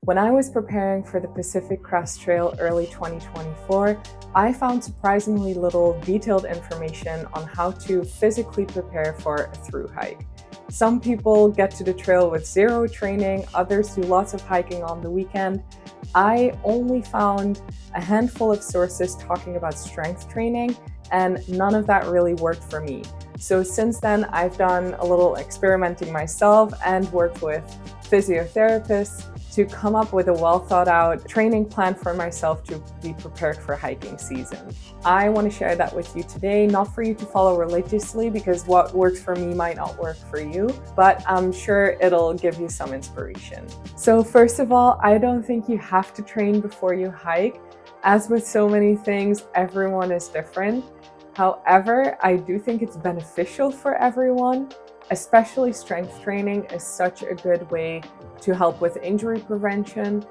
When I was preparing for the Pacific Crest Trail early 2024, I found surprisingly little detailed information on how to physically prepare for a through hike. Some people get to the trail with zero training, others do lots of hiking on the weekend. I only found a handful of sources talking about strength training, and none of that really worked for me. So since then, I've done a little experimenting myself and worked with physiotherapists to come up with a well thought out training plan for myself to be prepared for hiking season. I want to share that with you today, not for you to follow religiously because what works for me might not work for you, but I'm sure it'll give you some inspiration. So first of all, I don't think you have to train before you hike. As with so many things, everyone is different. However, I do think it's beneficial for everyone. Especially strength training is such a good way to help with injury prevention.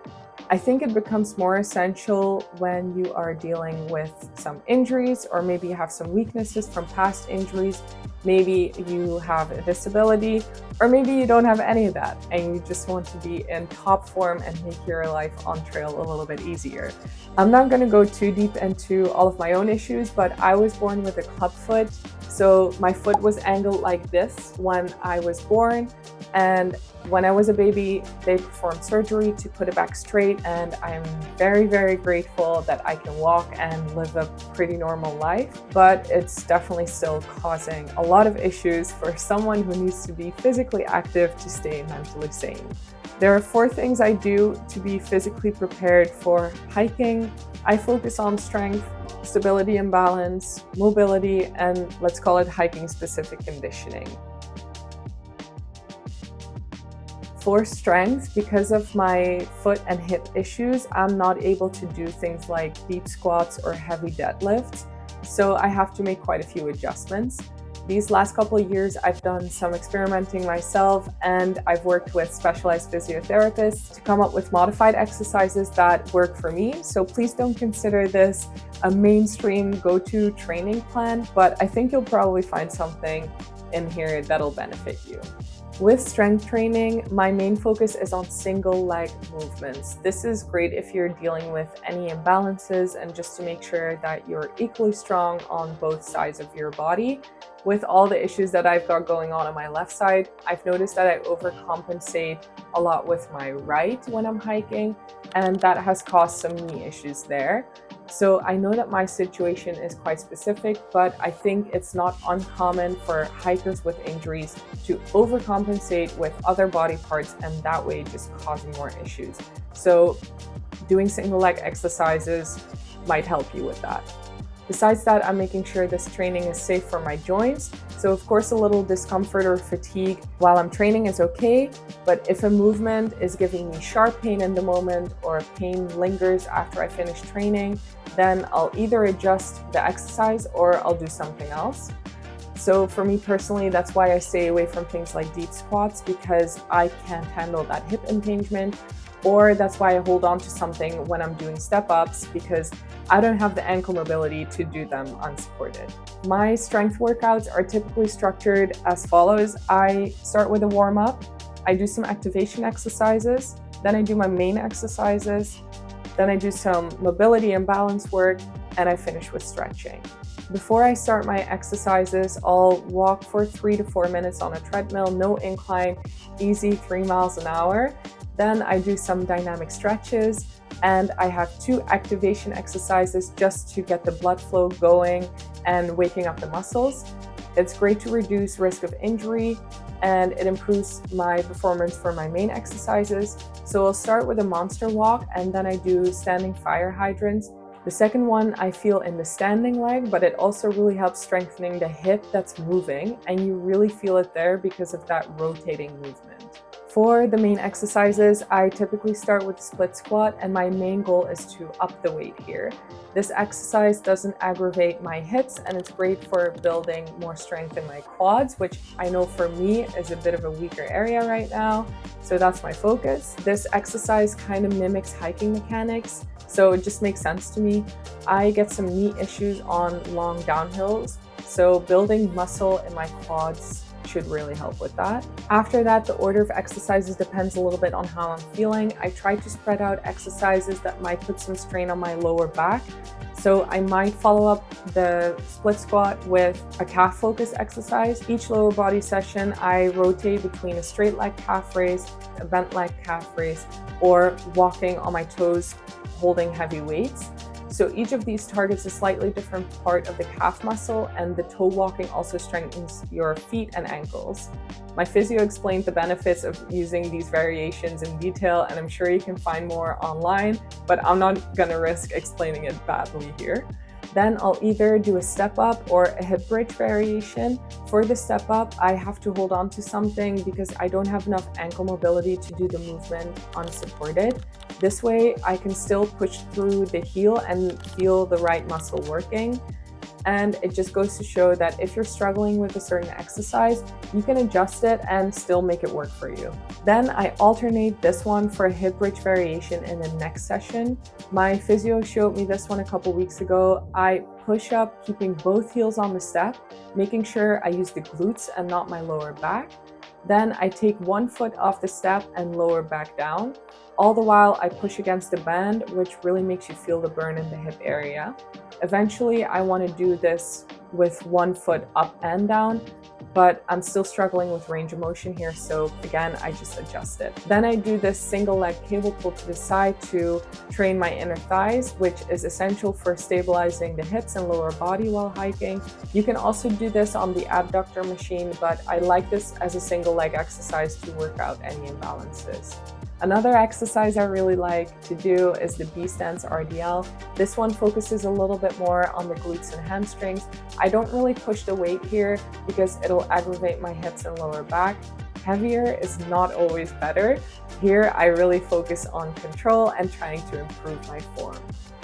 I think it becomes more essential when you are dealing with some injuries, or maybe you have some weaknesses from past injuries. Maybe you have a disability, or maybe you don't have any of that and you just want to be in top form and make your life on trail a little bit easier. I'm not going to go too deep into all of my own issues, but I was born with a club foot. So my foot was angled like this when I was born, and when I was a baby, they performed surgery to put it back straight, and I'm very, very grateful that I can walk and live a pretty normal life, but it's definitely still causing a lot of issues for someone who needs to be physically active to stay mentally sane. There are 4 things I do to be physically prepared for hiking. I focus on strength, stability and balance, mobility, and let's call it hiking specific conditioning. For strength, because of my foot and hip issues, I'm not able to do things like deep squats or heavy deadlifts, so I have to make quite a few adjustments. These last couple of years, I've done some experimenting myself, and I've worked with specialized physiotherapists to come up with modified exercises that work for me. So please don't consider this a mainstream go-to training plan, but I think you'll probably find something in here that'll benefit you. With strength training, my main focus is on single leg movements. This is great if you're dealing with any imbalances and just to make sure that you're equally strong on both sides of your body. With all the issues that I've got going on my left side, I've noticed that I overcompensate a lot with my right when I'm hiking, and that has caused some knee issues there. So I know that my situation is quite specific, but I think it's not uncommon for hikers with injuries to overcompensate with other body parts and that way just causing more issues. So doing single leg exercises might help you with that. Besides that, I'm making sure this training is safe for my joints. So of course, a little discomfort or fatigue while I'm training is okay, but if a movement is giving me sharp pain in the moment or pain lingers after I finish training, then I'll either adjust the exercise or I'll do something else. So for me personally, that's why I stay away from things like deep squats, because I can't handle that hip impingement, or that's why I hold on to something when I'm doing step-ups, because I don't have the ankle mobility to do them unsupported. My strength workouts are typically structured as follows. I start with a warm-up, I do some activation exercises, then I do my main exercises, then I do some mobility and balance work, and I finish with stretching. Before I start my exercises, I'll walk for 3 to 4 minutes on a treadmill, no incline, easy 3 miles an hour. Then I do some dynamic stretches, and I have 2 activation exercises just to get the blood flow going and waking up the muscles. It's great to reduce risk of injury, and it improves my performance for my main exercises. So I'll start with a monster walk, and then I do standing fire hydrants. The second one I feel in the standing leg, but it also really helps strengthening the hip that's moving, and you really feel it there because of that rotating movement. For the main exercises, I typically start with a split squat, and my main goal is to up the weight here. This exercise doesn't aggravate my hips, and it's great for building more strength in my quads, which I know for me is a bit of a weaker area right now. So that's my focus. This exercise kind of mimics hiking mechanics, so it just makes sense to me. I get some knee issues on long downhills, so building muscle in my quads should really help with that. After that, the order of exercises depends a little bit on how I'm feeling. I try to spread out exercises that might put some strain on my lower back. So I might follow up the split squat with a calf focus exercise. Each lower body session, I rotate between a straight leg calf raise, a bent leg calf raise, or walking on my toes, holding heavy weights. So each of these targets a slightly different part of the calf muscle, and the toe walking also strengthens your feet and ankles. My physio explained the benefits of using these variations in detail, and I'm sure you can find more online, but I'm not gonna risk explaining it badly here. Then I'll either do a step up or a hip bridge variation. For the step up, I have to hold on to something because I don't have enough ankle mobility to do the movement unsupported. This way, I can still push through the heel and feel the right muscle working. And it just goes to show that if you're struggling with a certain exercise, you can adjust it and still make it work for you. Then I alternate this one for a hip bridge variation in the next session. My physio showed me this one a couple weeks ago. I push up, keeping both heels on the step, making sure I use the glutes and not my lower back. Then I take one foot off the step and lower back down. All the while I push against the band, which really makes you feel the burn in the hip area. Eventually, I want to do this with one foot up and down, but I'm still struggling with range of motion here, so again, I just adjust it. Then I do this single leg cable pull to the side to train my inner thighs, which is essential for stabilizing the hips and lower body while hiking. You can also do this on the abductor machine, but I like this as a single leg exercise to work out any imbalances. Another exercise I really like to do is the B-stance RDL. This one focuses a little bit more on the glutes and hamstrings. I don't really push the weight here because it'll aggravate my hips and lower back. Heavier is not always better. Here, I really focus on control and trying to improve my form.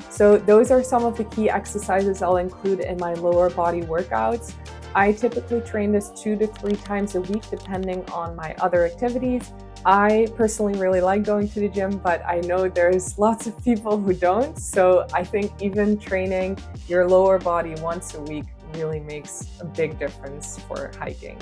So those are some of the key exercises I'll include in my lower body workouts. I typically train this 2 to 3 times a week, depending on my other activities. I personally really like going to the gym, but I know there's lots of people who don't. So I think even training your lower body once a week really makes a big difference for hiking.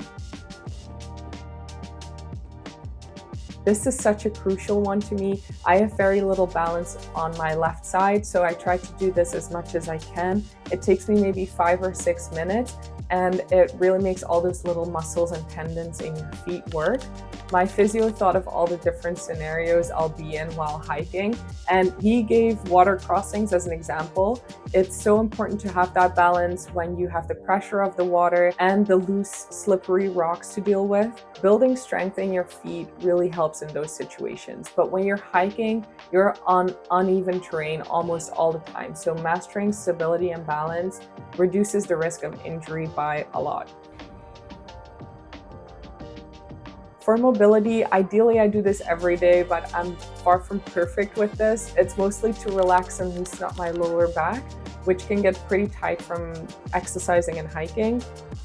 This is such a crucial one to me. I have very little balance on my left side, so I try to do this as much as I can. It takes me maybe 5 or 6 minutes, and it really makes all those little muscles and tendons in your feet work. My physio thought of all the different scenarios I'll be in while hiking, and he gave water crossings as an example. It's so important to have that balance when you have the pressure of the water and the loose, slippery rocks to deal with. Building strength in your feet really helps in those situations. But when you're hiking, you're on uneven terrain almost all the time. So mastering stability and balance reduces the risk of injury by a lot. For mobility, ideally I do this every day, but I'm far from perfect with this. It's mostly to relax and loosen up my lower back, which can get pretty tight from exercising and hiking.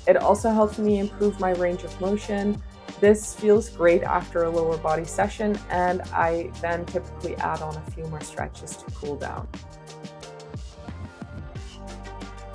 It also helps me improve my range of motion. This feels great after a lower body session, and I then typically add on a few more stretches to cool down.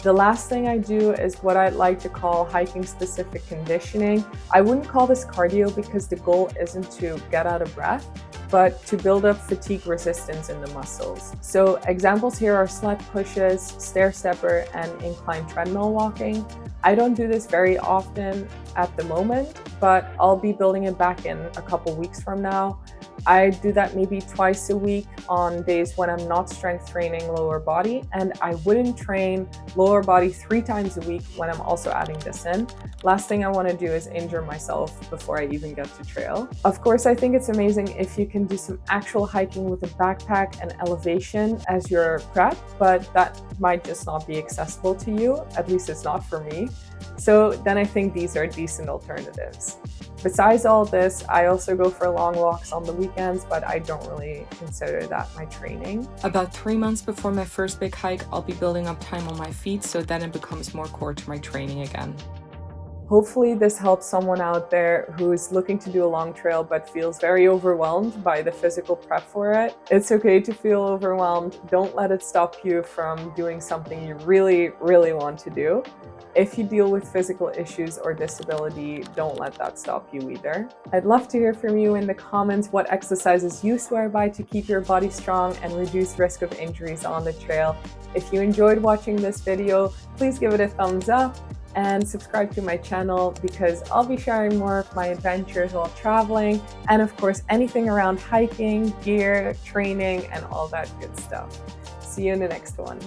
The last thing I do is what I'd like to call hiking-specific conditioning. I wouldn't call this cardio because the goal isn't to get out of breath, but to build up fatigue resistance in the muscles. So examples here are sled pushes, stair stepper, and incline treadmill walking. I don't do this very often at the moment, but I'll be building it back in a couple weeks from now. I do that maybe twice a week on days when I'm not strength training lower body, and I wouldn't train lower body 3 times a week when I'm also adding this in. Last thing I want to do is injure myself before I even get to trail. Of course, I think it's amazing if you can do some actual hiking with a backpack and elevation as your prep, but that might just not be accessible to you. At least it's not for me. So then I think these are decent alternatives. Besides all this, I also go for long walks on the weekends, but I don't really consider that my training. About 3 months before my first big hike, I'll be building up time on my feet, so then it becomes more core to my training again. Hopefully this helps someone out there who's looking to do a long trail but feels very overwhelmed by the physical prep for it. It's okay to feel overwhelmed. Don't let it stop you from doing something you really, really want to do. If you deal with physical issues or disability, don't let that stop you either. I'd love to hear from you in the comments what exercises you swear by to keep your body strong and reduce risk of injuries on the trail. If you enjoyed watching this video, please give it a thumbs up and subscribe to my channel because I'll be sharing more of my adventures while traveling and of course anything around hiking, gear, training, and all that good stuff. See you in the next one.